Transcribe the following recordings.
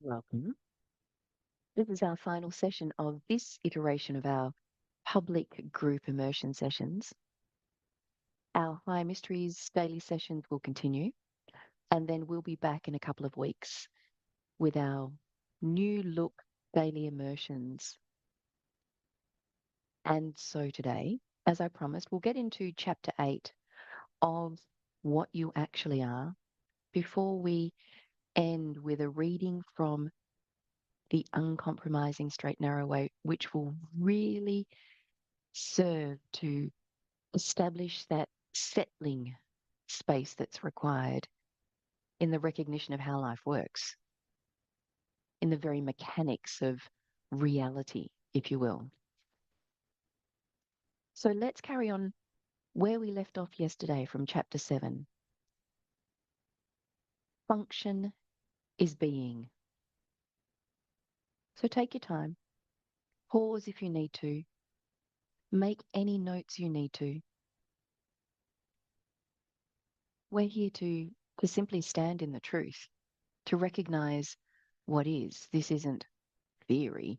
Welcome. This is our final session of this iteration of our public group immersion sessions. Our High Mysteries daily sessions will continue, and then we'll be back in a couple of weeks with our new look daily immersions. And so today, as I promised, we'll get into chapter 8 of what you actually are before we end with a reading from the uncompromising straight narrow way, which will really serve to establish that settling space that's required in the recognition of how life works, in the very mechanics of reality, if you will. So let's carry on where we left off yesterday from chapter 7. Function is being. So take your time, pause if you need to, make any notes you need to. We're here to simply stand in the truth, to recognize what is. This isn't theory.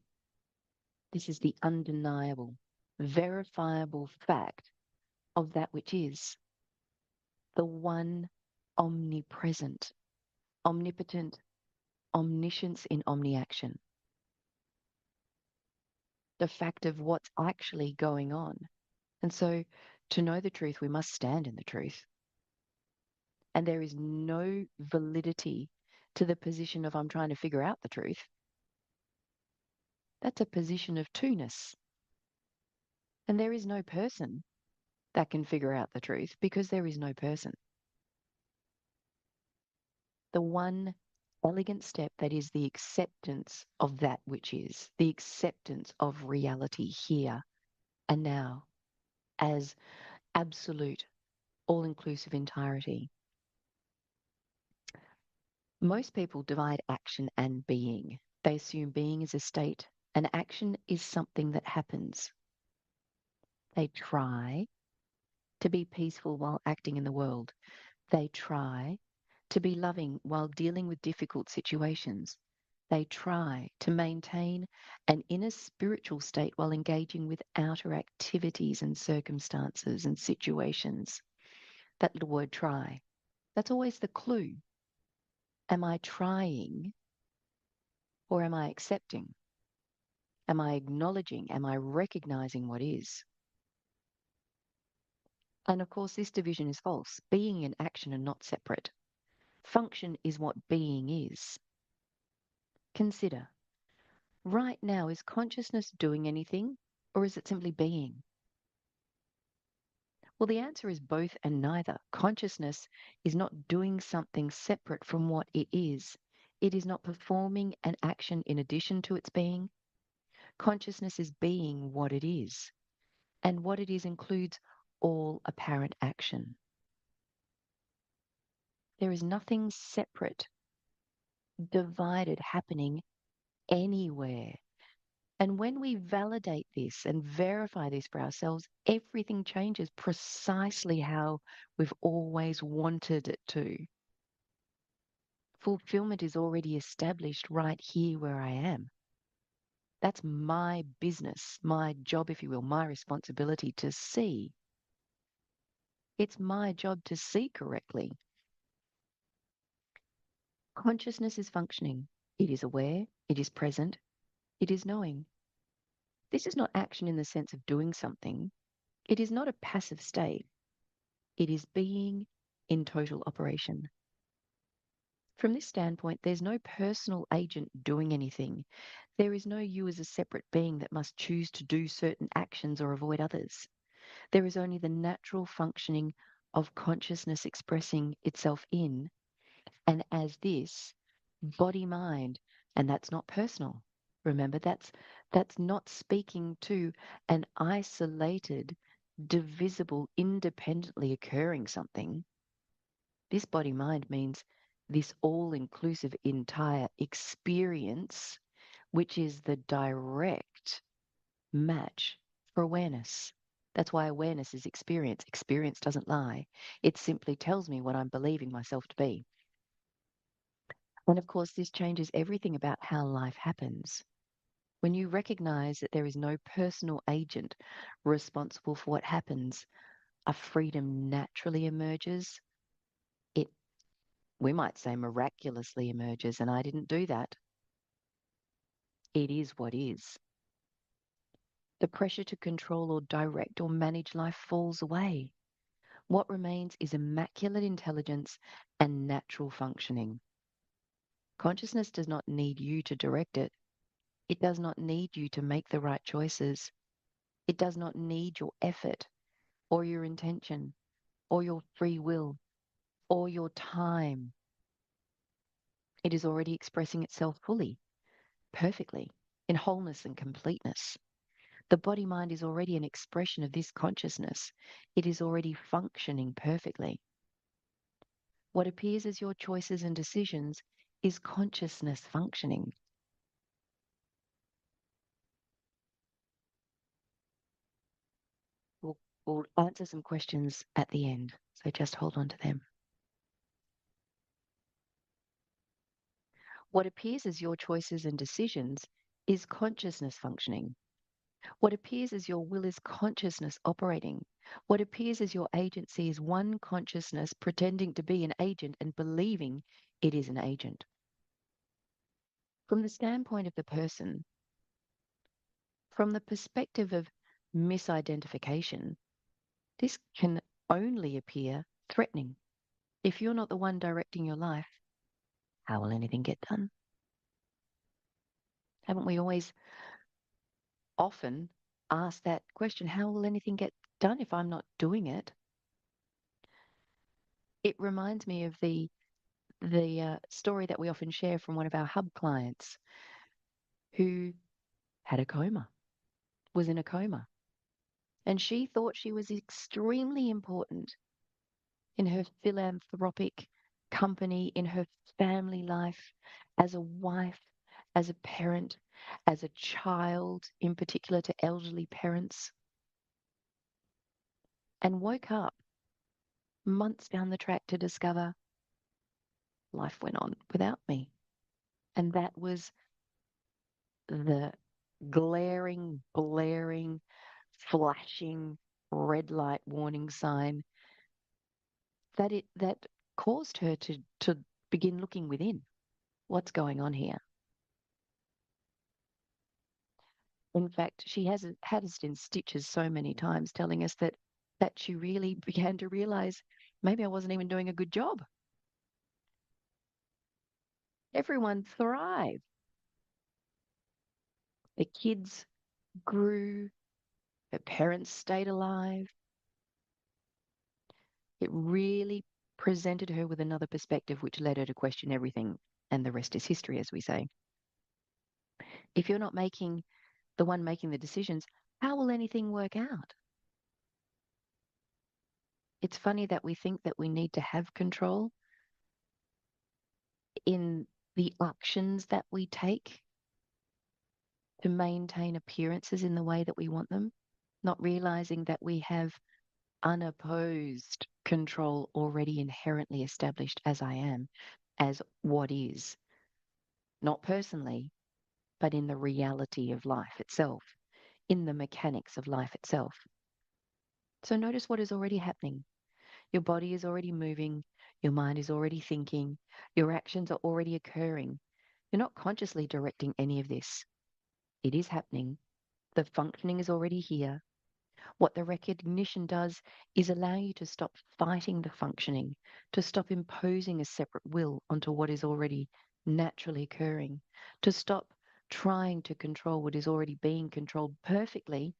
This is the undeniable, verifiable fact of that which is the one omnipresent, omnipotent, omniscience in omniaction. The fact of what's actually going on. And so to know the truth, we must stand in the truth. And there is no validity to the position of I'm trying to figure out the truth. That's a position of two-ness. And there is no person that can figure out the truth because there is no person. The one elegant step that is the acceptance of that which is, the acceptance of reality here and now as absolute, all-inclusive entirety. Most people divide action and being. They assume being is a state and action is something that happens. They try to be peaceful while acting in the world. They try to be loving while dealing with difficult situations. They try to maintain an inner spiritual state while engaging with outer activities and circumstances and situations. That little word try, that's always the clue. Am I trying or am I accepting? Am I acknowledging? Am I recognizing what is? And of course, this division is false. Being and action are not separate. Function is what being is. Consider, right now, is consciousness doing anything or is it simply being? Well, the answer is both and neither. Consciousness is not doing something separate from what it is. It is not performing an action in addition to its being. Consciousness is being what it is, and what it is includes all apparent action. There is nothing separate, divided, happening anywhere. And when we validate this and verify this for ourselves, everything changes precisely how we've always wanted it to. Fulfillment is already established right here where I am. That's my business, my job, if you will, my responsibility to see. It's my job to see correctly. Consciousness is functioning. It is aware, it is present, it is knowing. This is not action in the sense of doing something. It is not a passive state. It is being in total operation. From this standpoint, there's no personal agent doing anything. There is no you as a separate being that must choose to do certain actions or avoid others. There is only the natural functioning of consciousness expressing itself in and as this body-mind, and that's not personal. Remember, that's not speaking to an isolated, divisible, independently occurring something. This body-mind means this all-inclusive entire experience, which is the direct match for awareness. That's why awareness is experience. Experience doesn't lie. It simply tells me what I'm believing myself to be. And of course, this changes everything about how life happens. When you recognize that there is no personal agent responsible for what happens, a freedom naturally emerges. It, we might say, miraculously emerges, and I didn't do that. It is what is. The pressure to control or direct or manage life falls away. What remains is immaculate intelligence and natural functioning. Consciousness does not need you to direct it. It does not need you to make the right choices. It does not need your effort or your intention or your free will or your time. It is already expressing itself fully, perfectly, in wholeness and completeness. The body mind is already an expression of this consciousness. It is already functioning perfectly. What appears as your choices and decisions is consciousness functioning. We'll answer some questions at the end, so just hold on to them. What appears as your choices and decisions is consciousness functioning. What appears as your will is consciousness operating. What appears as your agency is one consciousness pretending to be an agent and believing it is an agent. From the standpoint of the person, from the perspective of misidentification, this can only appear threatening. If you're not the one directing your life, how will anything get done? Haven't we always often asked that question? How will anything get done if I'm not doing it? It reminds me of the story that we often share from one of our hub clients who had a coma, was in a coma, and she thought she was extremely important in her philanthropic company, in her family life, as a wife, as a parent, as a child, in particular to elderly parents, and woke up months down the track to discover life went on without me. And that was the glaring, blaring, flashing red light warning sign that caused her to begin looking within. What's going on here? In fact, she has had us in stitches so many times, telling us that she really began to realize maybe I wasn't even doing a good job. Everyone thrived. The kids grew. Her parents stayed alive. It really presented her with another perspective, which led her to question everything. And the rest is history, as we say. If you're not the one making the decisions, how will anything work out? It's funny that we think that we need to have control in the actions that we take to maintain appearances in the way that we want them, not realizing that we have unopposed control already inherently established as I am, as what is, not personally, but in the reality of life itself, in the mechanics of life itself. So notice what is already happening. Your body is already moving, your mind is already thinking, your actions are already occurring. You're not consciously directing any of this. It is happening. The functioning is already here. What the recognition does is allow you to stop fighting the functioning, to stop imposing a separate will onto what is already naturally occurring, to stop trying to control what is already being controlled perfectly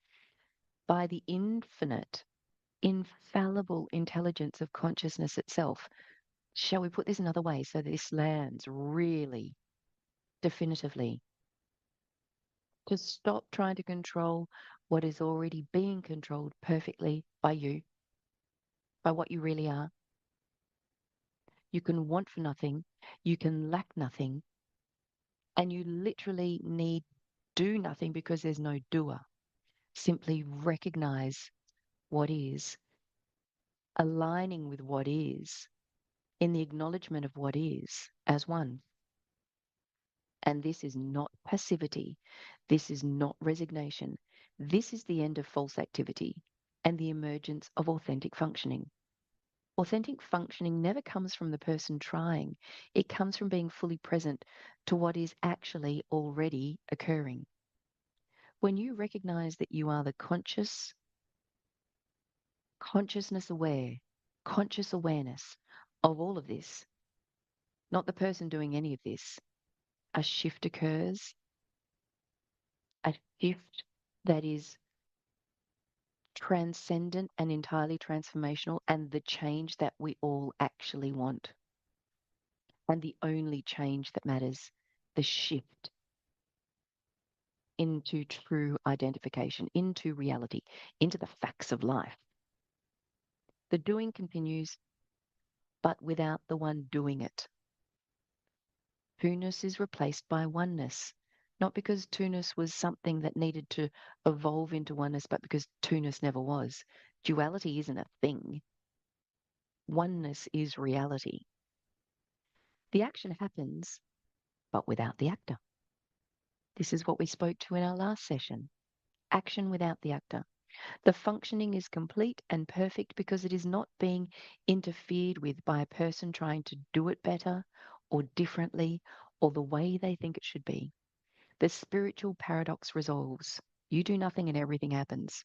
by the infinite, infallible intelligence of consciousness itself. Shall we put this another way so that this lands really definitively? To stop trying to control what is already being controlled perfectly by you, by what you really are. You can want for nothing, you can lack nothing, and you literally need do nothing because there's no doer. Simply recognize what is, aligning with what is, in the acknowledgement of what is as one. And this is not passivity. This is not resignation. This is the end of false activity and the emergence of authentic functioning. Authentic functioning never comes from the person trying. It comes from being fully present to what is actually already occurring. When you recognize that you are the consciousness aware, conscious awareness of all of this, not the person doing any of this, a shift occurs, a shift that is transcendent and entirely transformational, and the change that we all actually want. And the only change that matters, the shift into true identification, into reality, into the facts of life. The doing continues, but without the one doing it. Two-ness is replaced by oneness, not because two-ness was something that needed to evolve into oneness, but because two-ness never was. Duality isn't a thing. Oneness is reality. The action happens, but without the actor. This is what we spoke to in our last session. Action without the actor. The functioning is complete and perfect because it is not being interfered with by a person trying to do it better or differently or the way they think it should be. The spiritual paradox resolves. You do nothing and everything happens.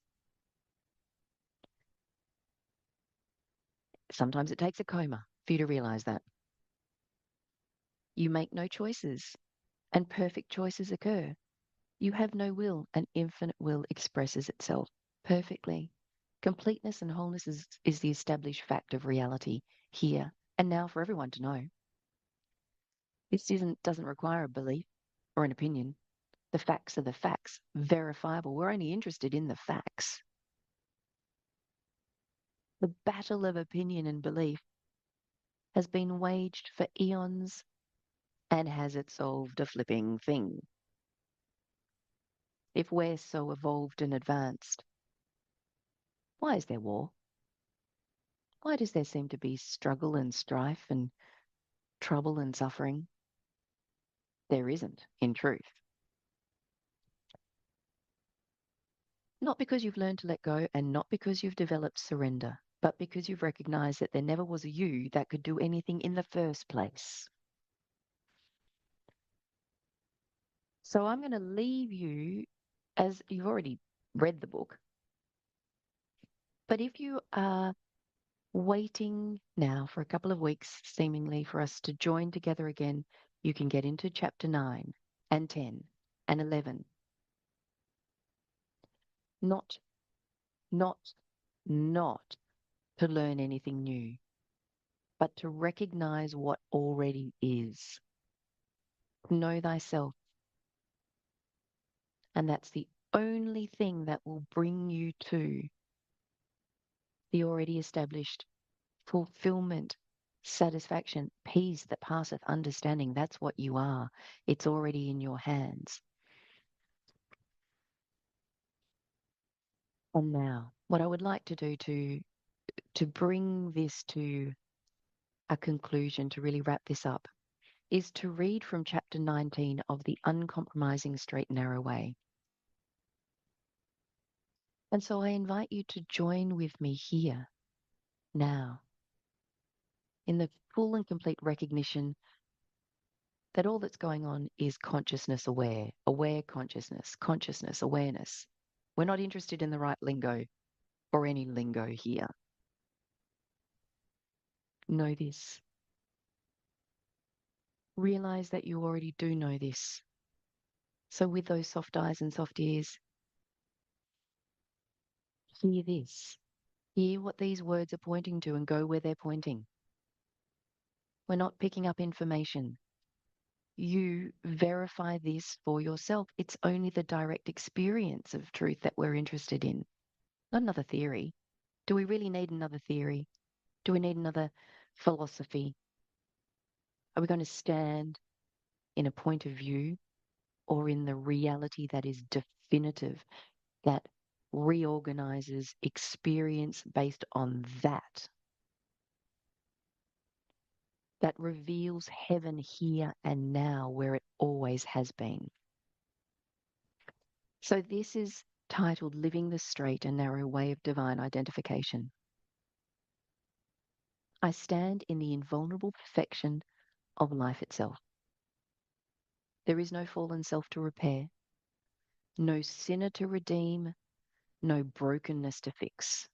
Sometimes it takes a coma for you to realize that. You make no choices and perfect choices occur. You have no will and infinite will expresses itself perfectly. Completeness and wholeness is the established fact of reality here and now for everyone to know. This doesn't require a belief or an opinion. The facts are the facts, verifiable. We're only interested in the facts. The battle of opinion and belief has been waged for eons, and has it solved a flipping thing? If we're so evolved and advanced, why is there war? Why does there seem to be struggle and strife and trouble and suffering? There isn't, in truth. Not because you've learned to let go and not because you've developed surrender, but because you've recognized that there never was a you that could do anything in the first place. So I'm going to leave you, as you've already read the book, but if you are waiting now for a couple of weeks, seemingly, for us to join together again, you can get into chapter 9 and 10 and 11. Not, not, not to learn anything new, but to recognize what already is. Know thyself. And that's the only thing that will bring you to the already established fulfillment, satisfaction, peace that passeth understanding. That's what you are. It's already in your hands. And now, what I would like to do to bring this to a conclusion, to really wrap this up, is to read from chapter 19 of The Uncompromising Straight and Narrow Way. And so I invite you to join with me here, now, in the full and complete recognition that all that's going on is consciousness aware, aware consciousness, consciousness, awareness. We're not interested in the right lingo or any lingo here. Know this. Realize that you already do know this. So with those soft eyes and soft ears, hear this. Hear what these words are pointing to and go where they're pointing. We're not picking up information. You verify this for yourself. It's only the direct experience of truth that we're interested in, not another theory. Do we really need another theory? Do we need another philosophy? Are we going to stand in a point of view or in the reality that is definitive, that reorganizes experience based on that? that reveals heaven here and now where it always has been. So this is titled Living the Straight and Narrow Way of Divine Identification. I stand in the invulnerable perfection of life itself. There is no fallen self to repair, no sinner to redeem, no brokenness to fix.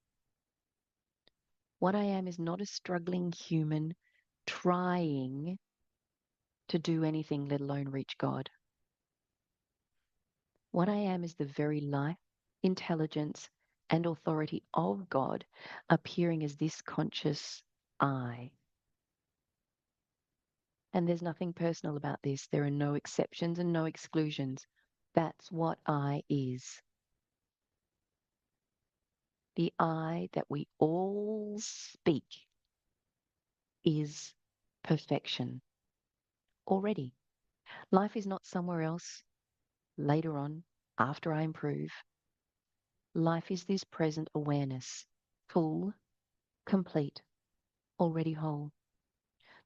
What I am is not a struggling human trying to do anything, let alone reach God. What I am is the very life, intelligence, and authority of God appearing as this conscious I. And there's nothing personal about this. There are no exceptions and no exclusions. That's what I is. The I that we all speak is perfection already. Life is not somewhere else later on after I improve. Life is this present awareness, full, complete, already whole.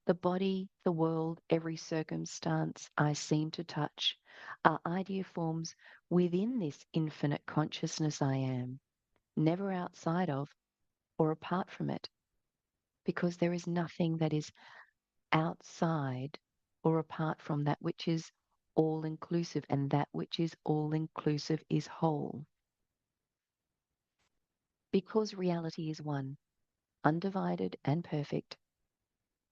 The body, the world, every circumstance I seem to touch are idea forms within this infinite consciousness I am, never outside of or apart from it, because there is nothing that is outside or apart from that which is all inclusive, and that which is all inclusive is whole. Because reality is one, undivided and perfect,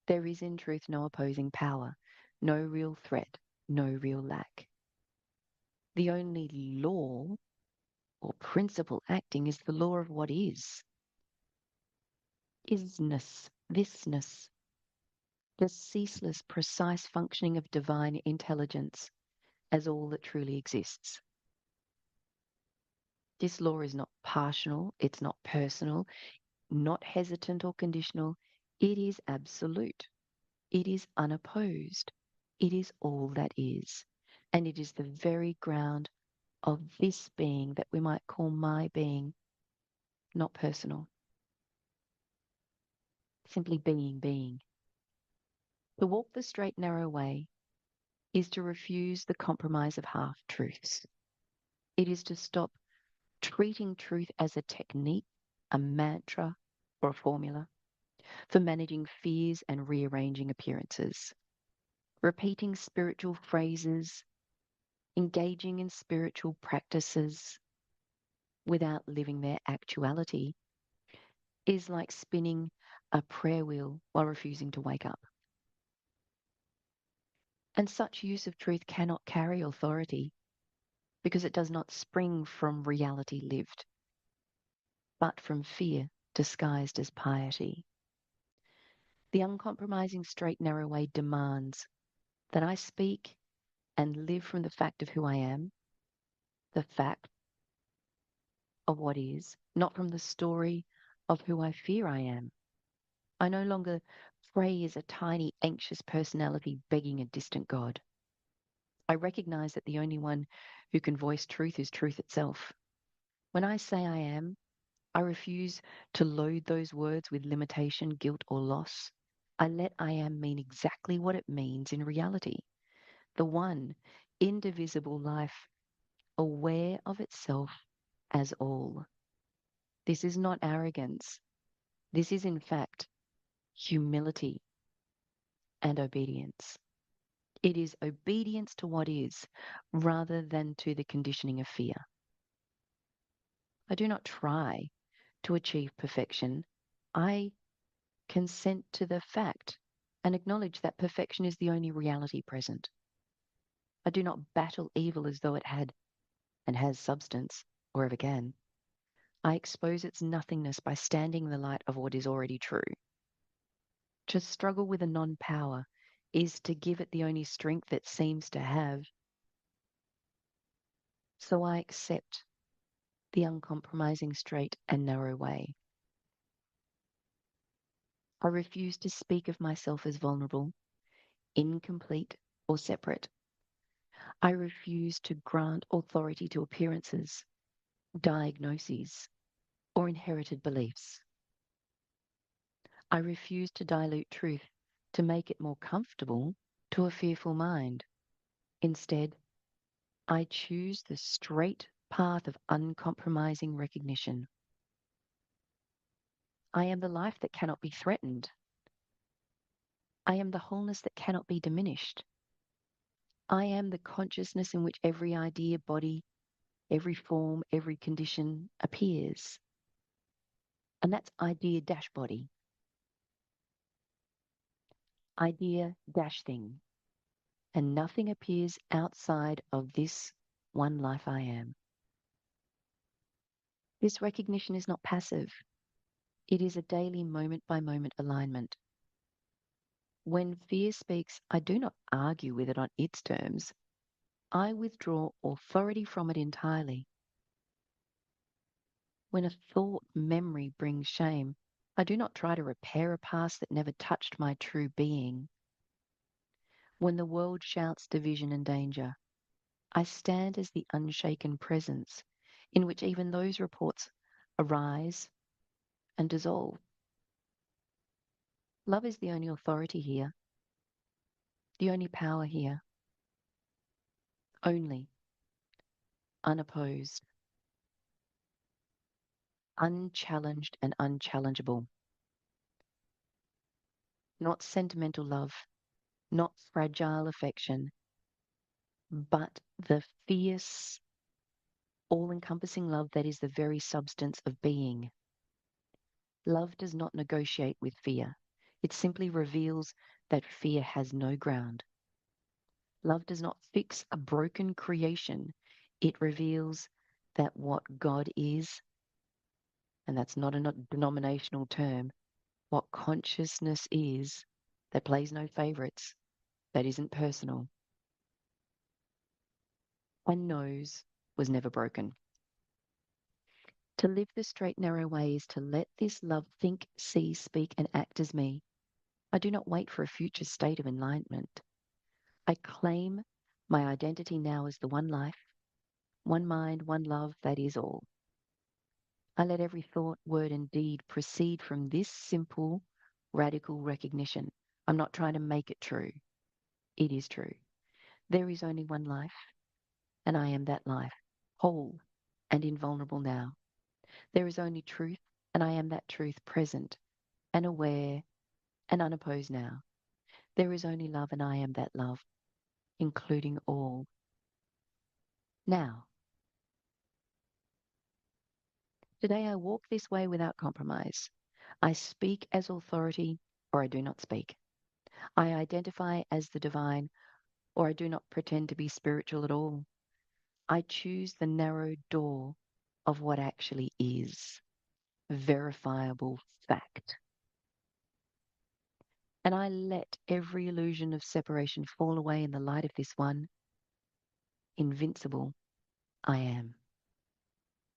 there is in truth no opposing power, no real threat, no real lack. The only law or principle acting is the law of what is. Isness, thisness, the ceaseless, precise functioning of divine intelligence as all that truly exists. This law is not partial, it's not personal, not hesitant or conditional. It is absolute. It is unopposed. It is all that is. And it is the very ground of this being that we might call my being, not personal. Simply being. To walk the straight, narrow way is to refuse the compromise of half-truths. It is to stop treating truth as a technique, a mantra, or a formula for managing fears and rearranging appearances. Repeating spiritual phrases, engaging in spiritual practices without living their actuality is like spinning a prayer wheel while refusing to wake up. And such use of truth cannot carry authority because it does not spring from reality lived, but from fear disguised as piety. The uncompromising straight narrow way demands that I speak and live from the fact of who I am, the fact of what is, not from the story of who I fear I am. I no longer pray as a tiny, anxious personality begging a distant God. I recognize that the only one who can voice truth is truth itself. When I say I am, I refuse to load those words with limitation, guilt, or loss. I let I am mean exactly what it means in reality. The one, indivisible life, aware of itself as all. This is not arrogance. This is, in fact, humility and obedience. It is obedience to what is rather than to the conditioning of fear. I do not try to achieve perfection. I consent to the fact and acknowledge that perfection is the only reality present. I do not battle evil as though it had and has substance or ever can. I expose its nothingness by standing in the light of what is already true. To struggle with a non-power is to give it the only strength it seems to have. So I accept the uncompromising straight and narrow way. I refuse to speak of myself as vulnerable, incomplete, or separate. I refuse to grant authority to appearances, diagnoses, or inherited beliefs. I refuse to dilute truth to make it more comfortable to a fearful mind. Instead, I choose the straight path of uncompromising recognition. I am the life that cannot be threatened. I am the wholeness that cannot be diminished. I am the consciousness in which every idea, body, every form, every condition appears. And that's idea dash body, idea dash thing. And nothing appears outside of this one life I am. This recognition is not passive. It is a daily moment by moment alignment. When fear speaks, I do not argue with it on its terms. I withdraw authority from it entirely. When a thought memory brings shame, I do not try to repair a past that never touched my true being. When the world shouts division and danger, I stand as the unshaken presence in which even those reports arise and dissolve. Love is the only authority here, the only power here, only, unopposed, unchallenged and unchallengeable. Not sentimental love, not fragile affection, but the fierce, all-encompassing love that is the very substance of being. Love does not negotiate with fear. It simply reveals that fear has no ground. Love does not fix a broken creation. It reveals that what God is, and that's not a denominational term, what consciousness is, that plays no favorites, that isn't personal, and knows was never broken. To live the straight, narrow way is to let this love think, see, speak, and act as me. I do not wait for a future state of enlightenment. I claim my identity now as the one life, one mind, one love, that is all. I let every thought, word, and deed proceed from this simple, radical recognition. I'm not trying to make it true. It is true. There is only one life, and I am that life, whole and invulnerable now. There is only truth, and I am that truth, present and aware and unopposed now. There is only love, and I am that love, including all. Now, today I walk this way without compromise. I speak as authority, or I do not speak. I identify as the divine, or I do not pretend to be spiritual at all. I choose the narrow door of what actually is, verifiable fact. And I let every illusion of separation fall away in the light of this one, invincible I am.